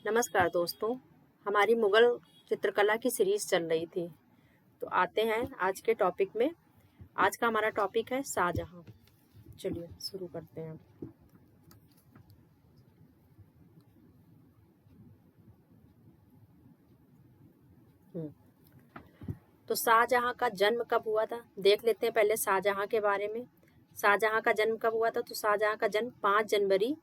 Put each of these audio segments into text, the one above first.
नमस्कार दोस्तों। हमारी मुगल चित्रकला की सीरीज चल रही थी, तो आते हैं आज के टॉपिक में। आज का हमारा टॉपिक है शाहजहां। चलिए शुरू करते हैं। तो शाहजहां का जन्म कब हुआ था, देख लेते हैं पहले शाहजहां के बारे में। शाहजहां का जन्म कब हुआ था? तो शाहजहां का जन्म 5 जनवरी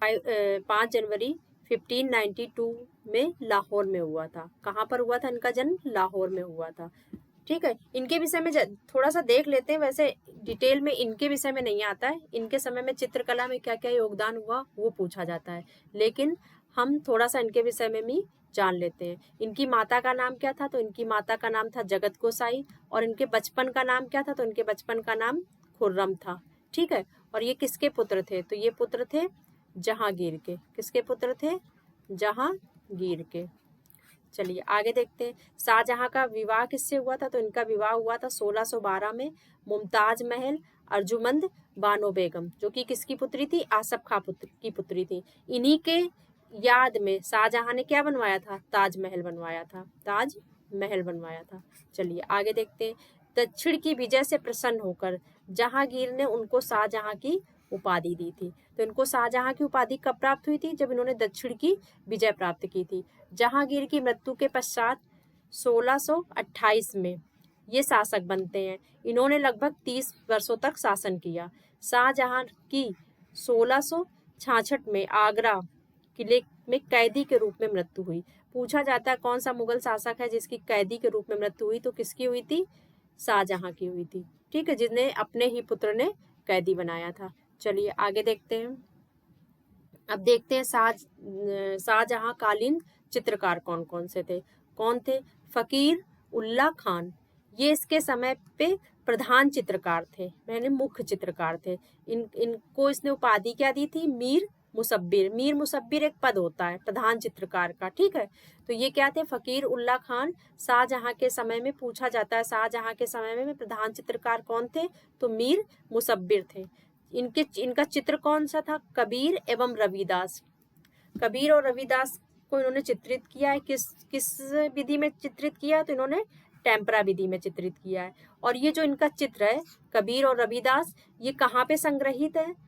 1592 में लाहौर में हुआ था। कहाँ पर हुआ था इनका जन्म? लाहौर में हुआ था। ठीक है, इनके विषय में थोड़ा सा देख लेते हैं। वैसे डिटेल में इनके विषय में नहीं आता है, इनके समय में चित्रकला में क्या क्या योगदान हुआ वो पूछा जाता है, लेकिन हम थोड़ा सा इनके विषय में भी जान लेते हैं। इनकी माता का नाम क्या था? तो इनकी माता का नाम था जगत गोसाई। और इनके बचपन का नाम क्या था? तो इनके बचपन का नाम खुर्रम था। ठीक है, और ये किसके पुत्र थे? तो ये पुत्र थे जहांगीर के। किसके पुत्र थे? जहांगीर के। चलिए आगे देखते हैं। शाहजहां का विवाह किससे हुआ था? तो इनका विवाह हुआ था 1612 में मुमताज महल अर्जुमंद बानो बेगम, जो कि किसकी पुत्री थी? आसफ खां की पुत्री थी। इन्हीं के याद में शाहजहां ने क्या बनवाया था? ताजमहल बनवाया था। ताजमहल बनवाया था। चलिए आगे देखते हैं। दक्षिण की विजय से प्रसन्न होकर जहांगीर ने उनको शाहजहां की उपाधि दी थी। तो इनको शाहजहां की उपाधि कब प्राप्त हुई थी? जब इन्होंने दक्षिण की विजय प्राप्त की थी। जहांगीर की मृत्यु के पश्चात 1628 में ये शासक बनते हैं। इन्होंने लगभग 30 वर्षों तक शासन किया। शाहजहां की 1666 में आगरा किले में कैदी के रूप में मृत्यु हुई। पूछा जाता है कौन सा मुगल शासक है जिसकी कैदी के रूप में मृत्यु हुई? तो किसकी हुई थी? शाहजहां की हुई थी। ठीक है, जिन्हें अपने ही पुत्र ने कैदी बनाया था। चलिए आगे देखते हैं। अब देखते हैं शाहजहां कालीन चित्रकार कौन कौन से थे। कौन थे? फकीर उल्ला खान, ये इसके समय पे प्रधान चित्रकार थे, यानी मुख्य चित्रकार थे। इनको इसने उपाधि क्या दी थी? मीर मुसब्बिर। मीर मुसब्बिर एक पद होता है प्रधान चित्रकार का। ठीक है, तो ये क्या थे? फकीर उल्ला खान। शाहजहां के समय में पूछा जाता है शाहजहां के समय में प्रधान चित्रकार कौन थे? तो मीर मुसब्बिर थे। इनका चित्र कौन सा था? कबीर एवं रविदास। कबीर और रविदास को इन्होंने चित्रित किया है। किस विधि में चित्रित किया है? तो इन्होंने टेम्परा विधि में चित्रित किया है। और ये जो इनका चित्र है कबीर और रविदास, ये कहाँ पे संग्रहित है?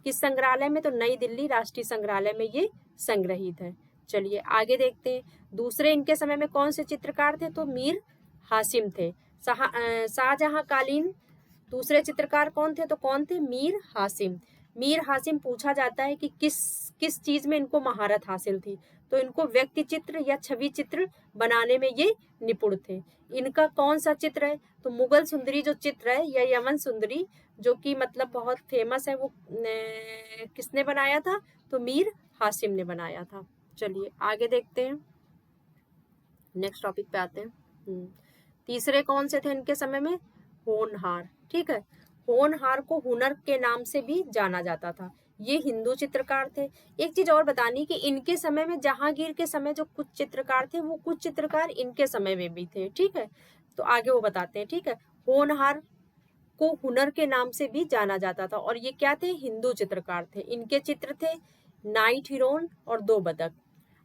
किस संग्रहालय में? तो नई दिल्ली राष्ट्रीय संग्रहालय में ये संग्रहित है। चलिए आगे देखते हैं। दूसरे इनके समय में कौन से चित्रकार थे? तो मीर हासिम थे। शाहजहां कालीन दूसरे चित्रकार कौन थे? तो कौन थे? मीर हासिम। मीर हासिम पूछा जाता है कि किस चीज में इनको महारत हासिल थी? तो इनको व्यक्ति चित्र या छवि चित्र बनाने में ये निपुण थे। इनका कौन सा चित्र है? तो मुगल सुंदरी जो चित्र है या यमन सुंदरी, जो कि मतलब बहुत फेमस है, वो किसने बनाया था? तो मीर हासिम ने बनाया था। चलिए आगे देखते हैं, नेक्स्ट टॉपिक पे आते हैं। तीसरे कौन से थे इनके समय में? होनहार। ठीक है, होनहार को हुनर के नाम से भी जाना जाता था। ये हिंदू चित्रकार थे। एक चीज और बतानी कि इनके समय में, जहांगीर के समय जो कुछ चित्रकार थे, वो कुछ चित्रकार इनके समय में भी थे। ठीक है, तो आगे वो बताते हैं। ठीक है, होनहार को हुनर के नाम से भी जाना जाता था। और ये क्या थे? हिंदू चित्रकार थे। इनके चित्र थे नाइट हिरोन और 2 बतख।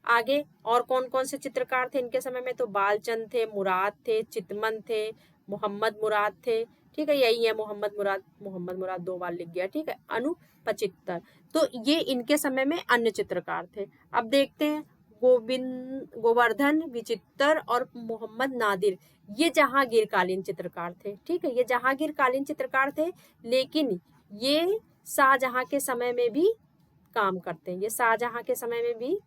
आगे और कौन कौन से चित्रकार थे इनके समय में? तो बालचंद थे, मुराद थे, चितमन थे, मोहम्मद मुराद थे। ठीक है, यही है मोहम्मद मुराद 2 बार लिख गया। ठीक है, अनुपचित्तर। तो ये इनके समय में अन्य चित्रकार थे। अब देखते हैं गोवर्धन विचित्तर और मोहम्मद नादिर, ये जहांगीर कालीन चित्रकार थे। ठीक है, ये जहांगीर कालीन चित्रकार थे, लेकिन ये शाहजहां के समय में भी काम करते हैं। ये शाहजहां के समय में भी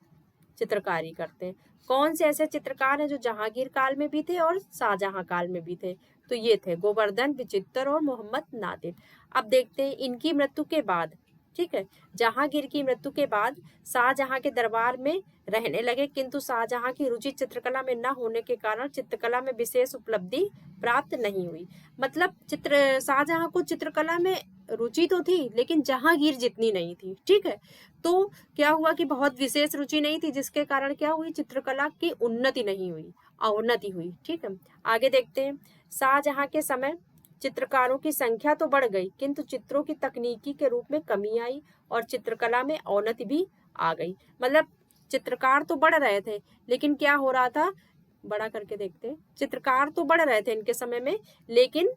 चित्रकारी करते हैं। कौन से ऐसे चित्रकार हैं जो जहांगीर काल में भी थे और शाहजहां काल में भी थे? तो ये थे गोवर्धन विचित्तर और मोहम्मद नादिर। अब देखते हैं इनकी मृत्यु के बाद। ठीक है, जहांगीर की मृत्यु के बाद शाहजहां के दरबार में रहने लगे, किंतु शाहजहां की रुचि चित्रकला में न होने के कारण चित्रकला में विशेष उपलब्धि प्राप्त नहीं हुई। मतलब शाहजहां को चित्रकला में रुचि तो थी, लेकिन जहांगीर जितनी नहीं थी। ठीक है, तो क्या हुआ कि बहुत विशेष रुचि नहीं थी, जिसके कारण क्या हुई? चित्रकला की उन्नति नहीं हुई, अवनति हुई। ठीक है, आगे देखते हैं। शाहजहां के समय चित्रकारों की संख्या तो बढ़ गई, किंतु चित्रों की तकनीकी के रूप में कमी आई और चित्रकला में अवनति भी आ गई। मतलब चित्रकार तो बढ़ रहे थे, लेकिन क्या हो रहा था, बड़ा करके देखते हैं, चित्रकार तो बढ़ रहे थे इनके समय में, लेकिन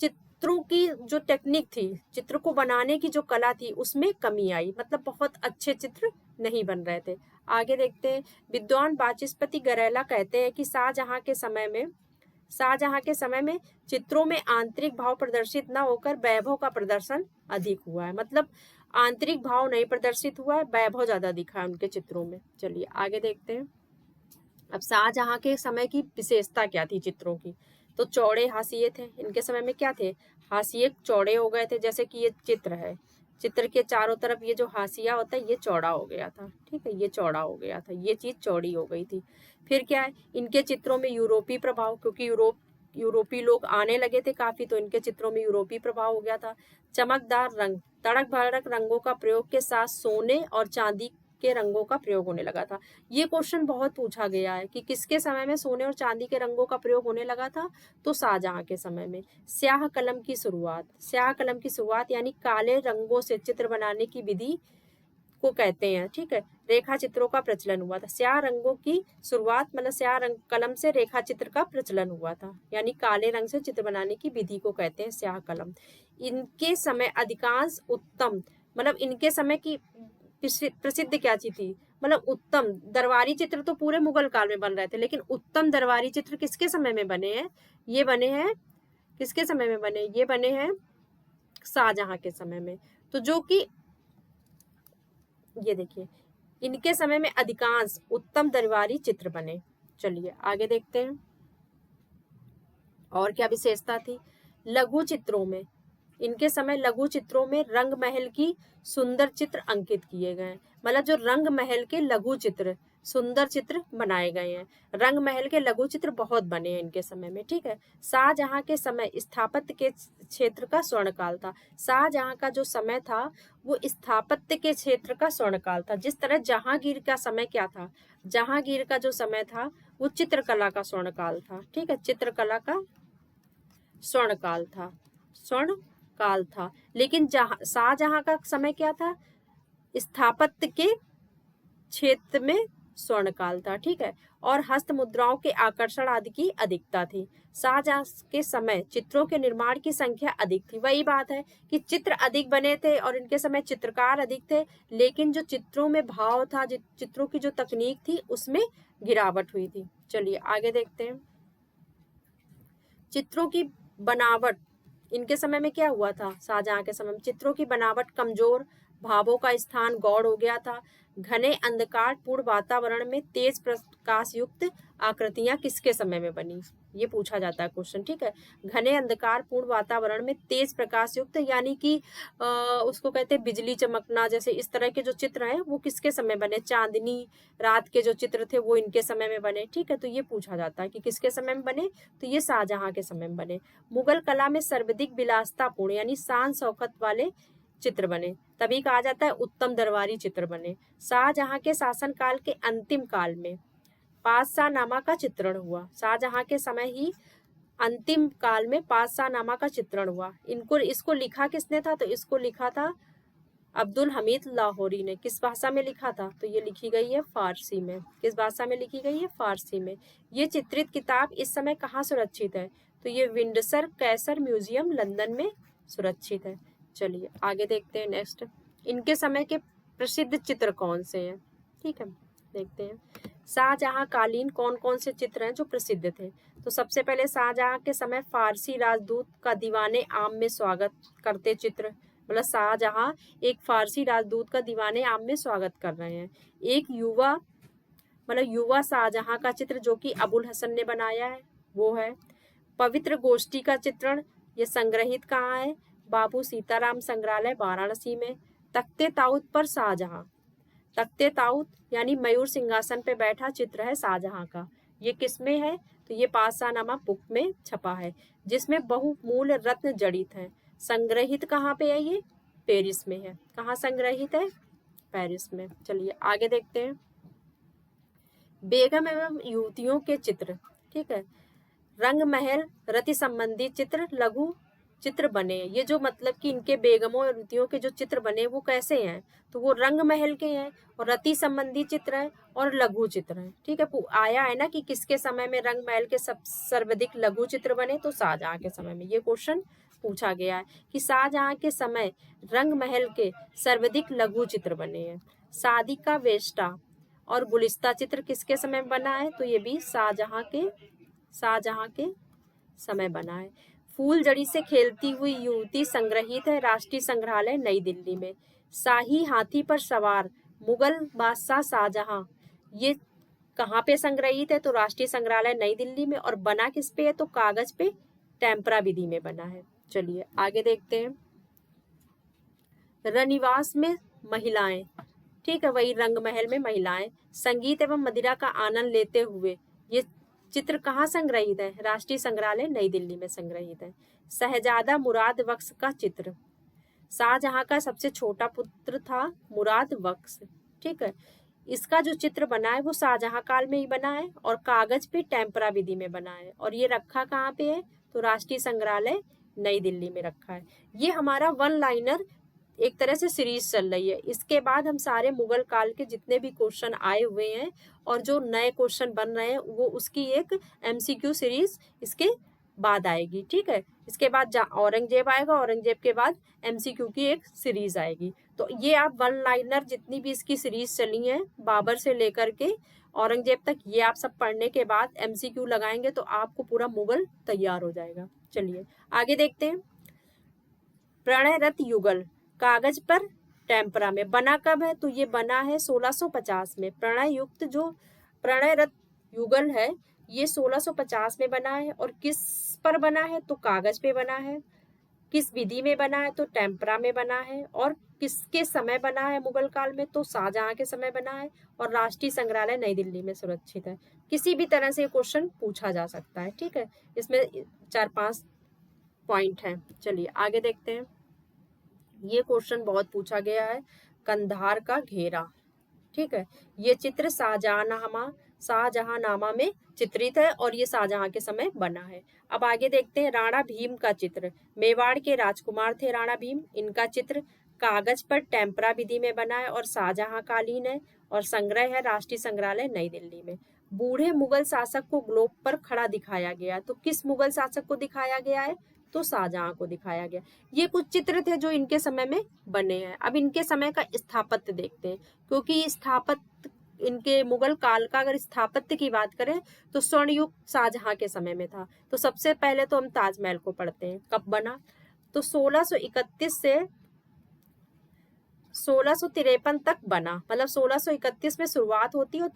चित्रों की जो टेक्निक थी, चित्र को बनाने की जो कला थी, उसमें कमी आई, मतलब बहुत अच्छे चित्र नहीं बन रहे थे। आगे देखते हैं, विद्वान वाचस्पति गैरेला कहते हैं कि शाहजहां के समय में चित्रों में आंतरिक भाव प्रदर्शित न होकर वैभव का प्रदर्शन अधिक हुआ है, मतलब आंतरिक भाव नहीं प्रदर्शित हुआ है, वैभव ज्यादा दिखा है उनके चित्रों में। चलिए आगे देखते हैं। अब शाहजहां के समय की विशेषता क्या थी चित्रों की, तो चौड़े हाशिए थे इनके समय में। क्या थे, हाशिए चौड़े हो गए थे, जैसे कि ये चित्र है, चित्र के चारों तरफ ये जो हाशिया होता है ये चौड़ा हो गया था, ठीक है, ये चौड़ा हो गया था, ये चीज चौड़ी हो गई थी। फिर क्या है, इनके चित्रों में यूरोपीय प्रभाव, क्योंकि यूरोपीय लोग आने लगे थे काफी, तो इनके चित्रों में यूरोपीय प्रभाव हो गया था। चमकदार रंग, तड़क भड़क रंगों का प्रयोग के साथ सोने और चांदी के रंगों का प्रयोग होने लगा था। ये क्वेश्चन बहुत पूछा गया है कि किसके समय में सोने और चांदी के रंगों का प्रयोग होने लगा था, तो शाहजहां के समय में। स्याह कलम की शुरुआत यानी काले रंगों से चित्र बनाने की विधि को कहते हैं, ठीक है। रेखा चित्रों का प्रचलन हुआ था, स्याह रंगों की शुरुआत, मतलब स्याह रंग कलम से रेखा चित्र का प्रचलन हुआ था, यानी काले रंग से चित्र बनाने की विधि को कहते हैं स्याह कलम। इनके समय अधिकांश उत्तम, मतलब इनके समय की प्रसिद्ध क्या चीज थी, मतलब उत्तम दरबारी चित्र तो पूरे मुगल काल में बन रहे थे, लेकिन उत्तम दरबारी चित्र किसके समय में बने हैं, ये बने हैं किसके समय में बने, ये बने हैं शाहजहां के समय में। तो जो कि ये देखिए, इनके समय में अधिकांश उत्तम दरबारी चित्र बने। चलिए आगे देखते हैं और क्या विशेषता थी। लघु चित्रों में, इनके समय लघु चित्रों में रंग महल की सुंदर चित्र अंकित किए गए हैं, मतलब जो रंग महल के लघु चित्र, सुंदर चित्र बनाए गए हैं। रंग महल के लघु चित्र बहुत बने हैं इनके समय में, ठीक है। शाहजहां के समय स्थापत्य के क्षेत्र का स्वर्णकाल था। शाहजहां का जो समय था वो स्थापत्य के क्षेत्र का स्वर्णकाल था। जिस तरह जहांगीर का समय क्या था, जहांगीर का जो समय था वो चित्रकला का स्वर्णकाल था, ठीक है, चित्रकला का स्वर्णकाल था। लेकिन शाहजहां का समय क्या था, स्थापत्य के क्षेत्र में स्वर्णकाल था, ठीक है, और हस्त मुद्राओं के आकर्षण आदि की अधिकता थी। शाहजहां के समय चित्रों के निर्माण की संख्या अधिक थी। वही बात है कि चित्र अधिक बने थे और इनके समय चित्रकार अधिक थे, लेकिन जो चित्रों में भाव था, चित्रों की जो तकनीक थी, उसमें गिरावट हुई थी। चलिए आगे देखते हैं। चित्रों की बनावट, इनके समय में क्या हुआ था, शाहजहां के समय में चित्रों की बनावट कमजोर, भावों का स्थान गौड़ हो गया था। घने अंधकार पूर्ण वातावरण में तेज प्रकाश युक्त आकृतियां किसके समय में बनी, ये पूछा जाता है क्वेश्चन, ठीक है। घने अंधकार पूर्ण वातावरण में तेज प्रकाश युक्त, यानी कि उसको कहते हैं बिजली चमकना, जैसे इस तरह के जो चित्र हैं वो किसके समय बने, चांदनी रात के जो चित्र थे वो इनके समय में बने, ठीक है। तो ये पूछा जाता है कि किसके समय में बने, तो ये शाहजहां के समय में बने। मुगल कला में सर्वाधिक विलासतापूर्ण यानी शान शौकत वाले चित्र बने, तभी कहा जाता है उत्तम दरबारी चित्र बने। शाहजहां के शासन काल के अंतिम काल में पातशाहनामा का चित्रण हुआ। शाहजहां के समय ही अंतिम काल में पातशाहनामा का चित्रण हुआ। इसको लिखा किसने था, तो इसको लिखा था अब्दुल हमीद लाहौरी ने। किस भाषा में लिखा था, तो ये लिखी गई है फारसी में। किस भाषा में लिखी गई है, फारसी में। ये चित्रित किताब इस समय कहाँ सुरक्षित है, तो ये विंडसर कैसर म्यूजियम लंदन में सुरक्षित है। चलिए आगे देखते हैं नेक्स्ट, इनके समय के प्रसिद्ध चित्र कौन से हैं, ठीक है, देखते हैं। शाहजहां कालीन कौन कौन से चित्र हैं जो प्रसिद्ध थे, तो सबसे पहले शाहजहां के समय फारसी राजदूत का दीवाने आम में स्वागत करते चित्र, मतलब शाहजहां एक फारसी राजदूत का दीवाने आम में स्वागत कर रहे हैं। एक युवा शाहजहां का चित्र जो कि अबुल हसन ने बनाया है वो है। पवित्र गोष्ठी का चित्रण, ये संग्रहित कहाँ है, बाबू सीताराम संग्रहालय वाराणसी में। तख्ते ताऊत पर शाहजहां, तख्ते ताऊत यानी मयूर सिंहासन पे बैठा चित्र है शाहजहां का, ये किसमें है, तो ये पातशाहनामा बुक में छपा है, जिसमें बहुमूल्य रत्न जड़ित हैं। संग्रहित कहाँ पे है, ये पेरिस में है। कहाँ संग्रहित है, पेरिस में। चलिए आगे देखते हैं। बेगम एवं युवतियों के चित्र, ठीक है। रंग महल रति संबंधी चित्र लघु चित्र बने, ये जो मतलब कि इनके बेगमों और रतियों के जो चित्र बने वो कैसे हैं, तो वो रंग महल के हैं और रति संबंधी चित्र हैं और लघु चित्र हैं। ठीक है, आया है ना कि किसके समय में रंग महल के सब सर्वाधिक लघु चित्र बने, तो शाहजहां के समय में। ये क्वेश्चन पूछा गया है कि शाहजहां के समय रंग महल के सर्वाधिक लघु चित्र बने हैं। शादी का वेष्टा और गुलिस्ता चित्र किसके समय बना है, तो ये भी शाहजहां के समय बना है। फूल जड़ी से खेलती हुई युवती संग्रहित है राष्ट्रीय संग्रहालय नई दिल्ली में। शाही हाथी पर सवार मुगल बादशाह शाहजहां, ये कहाँ पे संग्रहित है, तो राष्ट्रीय संग्रहालय नई दिल्ली में। और बना किस पे है, तो कागज पे टेम्परा विधि में बना है। चलिए आगे देखते हैं। रनिवास में महिलाएं, ठीक है, वही रंग महल में महिलाएं संगीत एवं मदिरा का आनंद लेते हुए, ये चित्र कहाँ संग्रहित है, राष्ट्रीय संग्रहालय नई दिल्ली में संग्रहित है। शहजादा मुराद बख्श का चित्र, शाहजहां का सबसे छोटा पुत्र था मुराद बख्श। ठीक है, इसका जो चित्र बना है वो शाहजहां काल में ही बना है और कागज पे टेम्परा विधि में बना है। और ये रखा कहाँ पे है, तो राष्ट्रीय संग्रहालय नई दिल्ली में रखा है। ये हमारा वन लाइनर एक तरह से सीरीज चल रही है। इसके बाद हम सारे मुगल काल के जितने भी क्वेश्चन आए हुए हैं और जो नए क्वेश्चन बन रहे हैं वो उसकी एक एमसीक्यू सीरीज इसके बाद आएगी। ठीक है, इसके बाद औरंगजेब आएगा, औरंगजेब के बाद एमसीक्यू की एक सीरीज आएगी। तो ये आप वन लाइनर जितनी भी इसकी सीरीज चली है बाबर से लेकर के औरंगजेब तक, ये आप सब पढ़ने के बाद एमसीक्यू लगाएंगे तो आपको पूरा मुगल तैयार हो जाएगा। चलिए आगे देखते हैं। प्रणय रथ युगल कागज पर टेम्परा में बना कब है, तो ये बना है 1650 में। प्रणय युक्त जो प्रणय रथ युगल है ये 1650 में बना है। और किस पर बना है, तो कागज पे बना है। किस विधि में बना है, तो टेम्परा में बना है। और किसके समय बना है मुगल काल में, तो शाहजहां के समय बना है। और राष्ट्रीय संग्रहालय नई दिल्ली में सुरक्षित है। किसी भी तरह से क्वेश्चन पूछा जा सकता है। ठीक है, इसमें 4-5 पॉइंट हैं। चलिए आगे देखते हैं। ये क्वेश्चन बहुत पूछा गया है, कंधार का घेरा। ठीक है, ये चित्र शाहजहांनामा में चित्रित है और ये शाहजहां के समय बना है। अब आगे देखते हैं राणा भीम का चित्र। मेवाड़ के राजकुमार थे राणा भीम। इनका चित्र कागज पर टेम्परा विधि में बना है और शाहजहां कालीन है और संग्रह है राष्ट्रीय संग्रहालय नई दिल्ली में। बूढ़े मुगल शासक को ग्लोब पर खड़ा दिखाया गया, तो किस मुगल शासक को दिखाया गया है, तो शाहजहां को दिखाया गया। ये कुछ चित्र थे जो इनके समय में बने हैं। अब इनके समय का स्थापत्य देखते हैं, क्योंकि स्थापत्य इनके मुगल काल का अगर स्थापत्य की बात करें तो स्वर्ण युग शाहजहां के समय में था। तो सबसे पहले तो हम ताजमहल को पढ़ते हैं, कब बना, तो 1631 से 1653 तक बना। मतलब 1631 में शुरुआत होती है और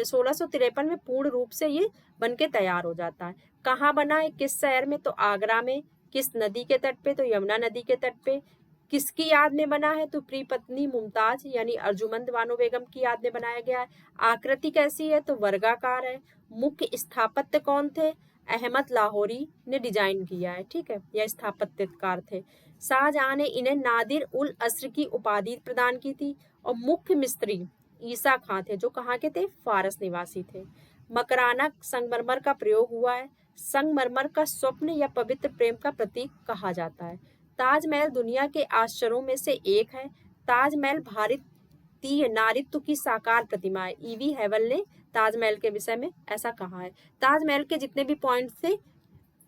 1653 में पूर्ण रूप से ये बन के तैयार हो जाता है। कहाँ बना है, किस शहर में, तो आगरा में। किस नदी के तट पे, तो यमुना नदी के तट पे। किसकी याद में बना है, तो प्रिय पत्नी मुमताज यानी अर्जुमंद बानो बेगम की याद में बनाया गया है। आकृति कैसी है, तो वर्गाकार है। मुख्य स्थापत्य कौन थे, अहमद लाहौरी ने डिजाइन किया है। ठीक है, यह स्थापत्यकार थे। शाहजहां ने इन्हें नादिर उल असर की उपाधि प्रदान की थी। और मुख्य मिस्त्री ईसा खां थे जो कहाँ के थे, फारस निवासी थे। मकराना संगमरमर का प्रयोग हुआ है। संगमरमर का स्वप्न या पवित्र प्रेम का प्रतीक कहा जाता है। ताजमहल दुनिया के आश्चर्यों में से एक है। ताजमहल भारतीय नारीत्व की साकार प्रतिमा है। ईवी हेवल ने ताजमहल के विषय में ऐसा कहा है। ताजमहल के जितने भी पॉइंट थे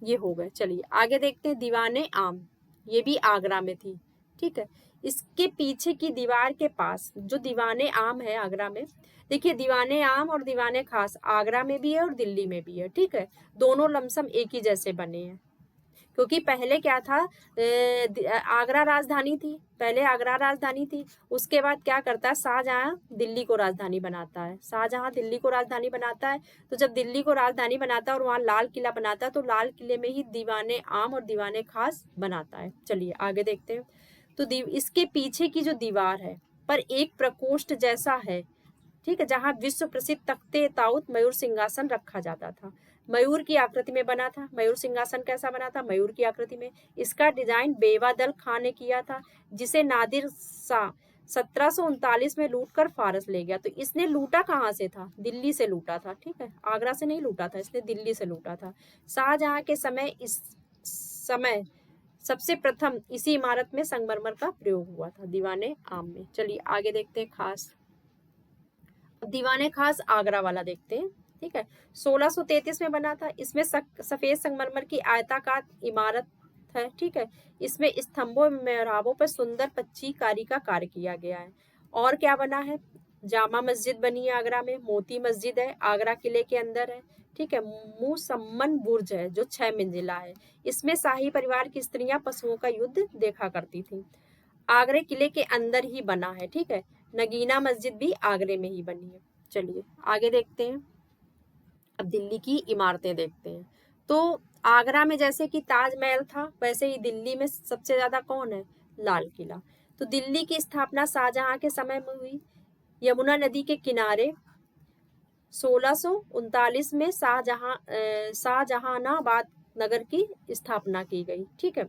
ये हो गए। चलिए आगे देखते हैं। दीवाने आम, ये भी आगरा में थी। ठीक है, इसके पीछे की दीवार के पास जो दीवाने आम है आगरा में, देखिए दीवाने आम और दीवाने खास आगरा में भी है और दिल्ली में भी है। ठीक है, दोनों लमसम एक ही जैसे बने हैं, क्योंकि पहले क्या था, आगरा राजधानी थी। पहले आगरा राजधानी थी, उसके बाद क्या करता है, शाहजहां दिल्ली को राजधानी बनाता है। शाहजहां दिल्ली को राजधानी बनाता है, तो जब दिल्ली को राजधानी बनाता है और वहाँ लाल किला बनाता है, तो लाल किले में ही दीवाने आम और दीवाने खास बनाता है। चलिए आगे देखते हैं। तो इसके पीछे की जो दीवार है पर एक प्रकोष्ठ जैसा है, ठीक है, जहाँ विश्व प्रसिद्ध तख्ते ताउत मयूर सिंहासन रखा जाता था। मयूर की आकृति में बना था। मयूर सिंहासन कैसा बना था, मयूर की आकृति में। इसका डिजाइन बेवादल खां ने किया था, जिसे नादिर शाह 1739 में लूट कर फारस ले गया। तो इसने लूटा कहाँ से था, दिल्ली से लूटा था। ठीक है, आगरा से नहीं लूटा था, इसने दिल्ली से लूटा था। शाहजहां के समय इस समय सबसे प्रथम इसी इमारत में संगमरमर का प्रयोग हुआ था, दीवाने आम में। चलिए आगे देखते हैं खास। दीवाने खास आगरा वाला देखते हैं, ठीक है। 1633 में बना था। इसमें सफेद संगमरमर की आयताकार इमारत है, ठीक है। इसमें स्तंभों मेहराबों पर सुंदर पच्चीकारी का कार्य किया गया है। और क्या बना है, जामा मस्जिद बनी है आगरा में, मोती मस्जिद है, आगरा किले के अंदर है, ठीक है। मुसम्मन बुर्ज है जो 6 मंजिला है। इसमें शाही परिवार की स्त्रियां पशुओं का युद्ध देखा करती थी। आगरे किले के अंदर ही बना है, ठीक है। नगीना मस्जिद भी आगरे में ही बनी है। चलिए आगे देखते हैं। अब दिल्ली की इमारतें देखते हैं। तो आगरा में जैसे कि ताजमहल था, वैसे ही दिल्ली में सबसे ज्यादा कौन है, लाल किला। तो दिल्ली की स्थापना शाहजहां के समय में हुई। यमुना नदी के किनारे 1639 में शाहजहानाबाद नगर की स्थापना की गई, ठीक है।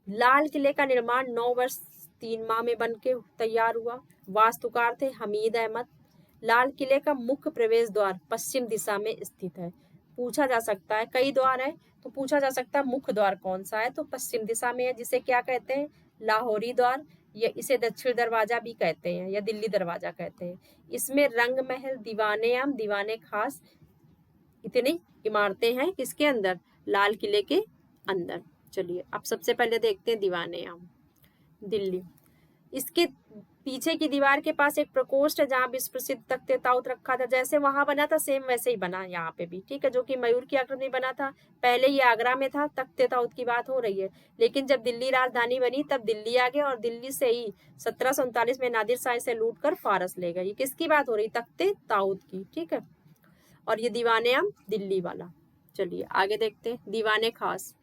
लाल किले का निर्माण 9 वर्ष 3 माह में बनके तैयार हुआ। वास्तुकार थे हमीद अहमद। लाल किले का मुख्य प्रवेश द्वार पश्चिम दिशा में स्थित है। पूछा जा सकता है, कई द्वार है तो पूछा जा सकता है मुख्य द्वार कौन सा है, तो पश्चिम दिशा में है, जिसे क्या कहते हैं, लाहौरी द्वार, या इसे दक्षिण दरवाजा भी कहते हैं या दिल्ली दरवाजा कहते हैं। इसमें रंग महल, दीवाने आम, दीवाने खास, इतनी इमारतें हैं किसके अंदर, लाल किले के अंदर। चलिए अब सबसे पहले देखते हैं दीवाने आम दिल्ली। इसके पीछे की दीवार के पास एक प्रकोष्ठ है जहाँ विश्व प्रसिद्ध तख्ते ताउत रखा था। जैसे वहां बना था सेम वैसे ही बना यहाँ पे भी, ठीक है, जो कि मयूर की आकृति में बना था। पहले ये आगरा में था, तख्ते ताउत की बात हो रही है, लेकिन जब दिल्ली राजधानी बनी तब दिल्ली आ गए और दिल्ली से ही 1739 में नादिर शाह से लूट कर फारस ले गए। ये किसकी बात हो रही, तख्ते ताउत की, ठीक है। और ये दीवाने आम दिल्ली वाला। चलिए आगे देखते हैं। दीवाने खास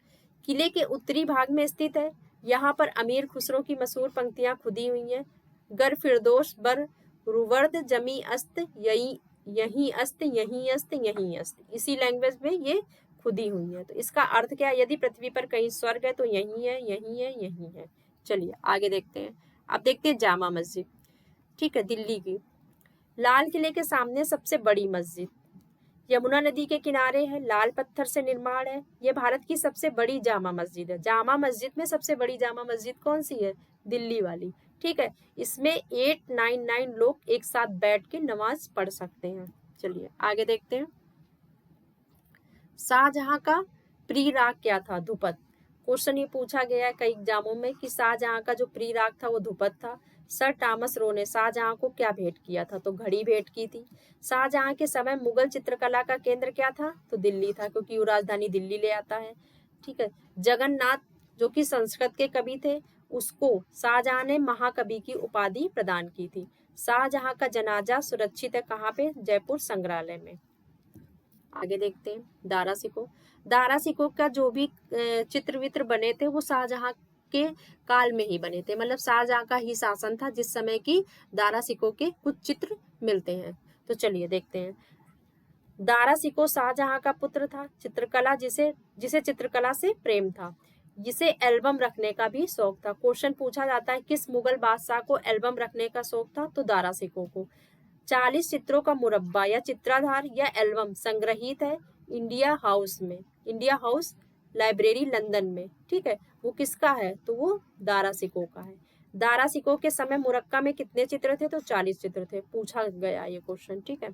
किले के उत्तरी भाग में स्थित है। यहाँ पर अमीर खुसरो की मशहूर पंक्तियां खुदी हुई हैं। गर फिरदोस बर रुवर्द जमी अस्त, यही अस्त, यही अस्त, यही अस्त। इसी लैंग्वेज में ये खुदी हुई है। तो इसका अर्थ क्या है, यदि पृथ्वी पर कहीं स्वर्ग है तो यही है, यही है, यही है। चलिए आगे देखते हैं। अब देखते हैं जामा मस्जिद, ठीक है, दिल्ली की। लाल किले के सामने सबसे बड़ी मस्जिद, यमुना नदी के किनारे है, लाल पत्थर से निर्माण है। ये भारत की सबसे बड़ी जामा मस्जिद है। जामा मस्जिद में सबसे बड़ी जामा मस्जिद कौन सी है, दिल्ली वाली, ठीक है। इसमें 899 लोग एक साथ बैठ के नमाज पढ़ सकते हैं। चलिए आगे देखते हैं। शाहजहां का प्रिय राग क्या था, धुपद। क्वेश्चन ये पूछा गया है कई एग्जामों में कि शाहजहां का जो प्रिय राग था वो धुपद था। सर थॉमस रो ने शाहजहां को क्या भेंट किया था, तो घड़ी भेंट की थी। शाहजहां के समय मुगल चित्रकला का केंद्र क्या था, तो दिल्ली था, क्योंकि वो राजधानी दिल्ली ले आता है, ठीक है। जगन्नाथ जो कि संस्कृत के कवि थे, उसको शाहजहां ने महाकवि की उपाधि प्रदान की थी। शाहजहां का जनाजा सुरक्षित है कहाँ पे, जयपुर संग्रहालय में। आगे देखते हैं। दारा सिकोह, दारा सिकोह का जो भी चित्र वित्र बने थे वो शाहजहां के काल में ही बने थे, मतलब शाहजहां का ही शासन था जिस समय की दारा सिकोह के कुछ चित्र मिलते हैं। तो चलिए देखते हैं। दारा सिकोह शाहजहां का पुत्र था। चित्रकला जिसे चित्रकला से प्रेम था, जिसे एल्बम रखने का भी शौक था। क्वेश्चन पूछा जाता है किस मुगल बादशाह को एल्बम रखने का शौक था, तो दारा सिकोह को। 40 चित्रों का मुरब्बा या चित्राधार या एल्बम संग्रहित है इंडिया हाउस में, इंडिया हाउस लाइब्रेरी लंदन में, ठीक है। वो किसका है, तो वो दारा सिकोह का है। दारा सिकोह के समय मुरक्का में कितने चित्र थे, तो 40 चित्र थे, पूछा गया ये क्वेश्चन, ठीक है।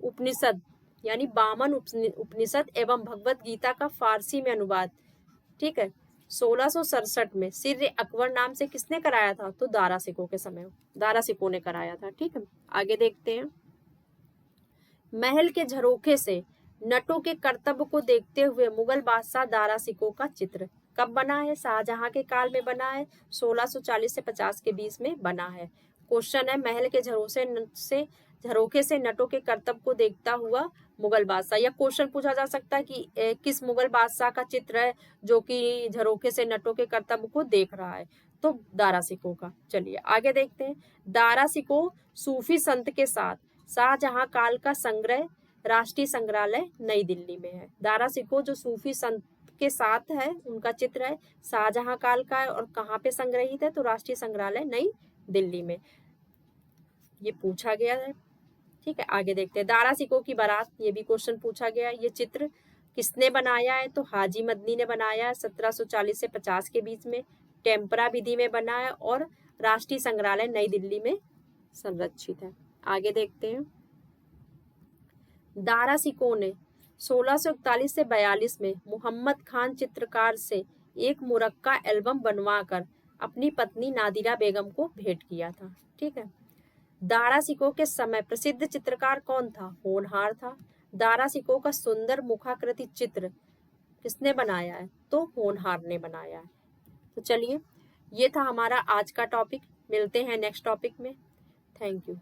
उपनिषद यानी 52 उपनिषद एवं भगवत गीता का फारसी में अनुवाद, ठीक है, 1667 में सिर अकबर नाम से किसने कराया था, तो दारा सिकोह के समय दारा सिकोह ने कराया था, ठीक है। आगे देखते हैं। महल के झरोखे से नटों के कर्तव्य को देखते हुए मुगल बादशाह दारा सिकोह का चित्र कब बना है, शाहजहां के काल में बना है, 1640 से 50 के बीच में बना है। क्वेश्चन है महल के झरोखे से नटों के कर्तव्य को देखता हुआ मुगल बादशाह, या क्वेश्चन पूछा जा सकता है कि किस मुगल बादशाह का चित्र है जो कि झरोखे से नटों के कर्तव्य को देख रहा है, तो दारा सिकोह का। चलिए आगे देखते हैं। दारा सिकोह सूफी संत के साथ शाहजहां काल का संग्रह राष्ट्रीय संग्रहालय नई दिल्ली में है। दारा सिकोह जो सूफी संत के साथ है उनका चित्र है, शाहजहां काल का है, और कहाँ पे संग्रहित है, तो राष्ट्रीय संग्रहालय नई दिल्ली में। ये पूछा गया है, ठीक है। आगे देखते हैं। दारा सिकोह की बारात, ये भी क्वेश्चन पूछा गया। ये चित्र किसने बनाया है? तो हाजी मदनी ने बनाया है 1740 से 50 के बीच में। टेम्परा विधि में बना है और राष्ट्रीय संग्रहालय नई दिल्ली में संरक्षित है। आगे देखते हैं। दारा शिकोह ने 1641 से 42 में मोहम्मद खान चित्रकार से एक मुरक्का एल्बम बनवाकर अपनी पत्नी नादिरा बेगम को भेंट किया था। ठीक है। दारा शिकोह के समय प्रसिद्ध चित्रकार कौन था? होनहार था। दारा शिकोह का सुंदर मुखाकृति चित्र किसने बनाया है? तो होनहार ने बनाया है। तो चलिए, ये था हमारा आज का टॉपिक। मिलते हैं नेक्स्ट टॉपिक में। Thank you.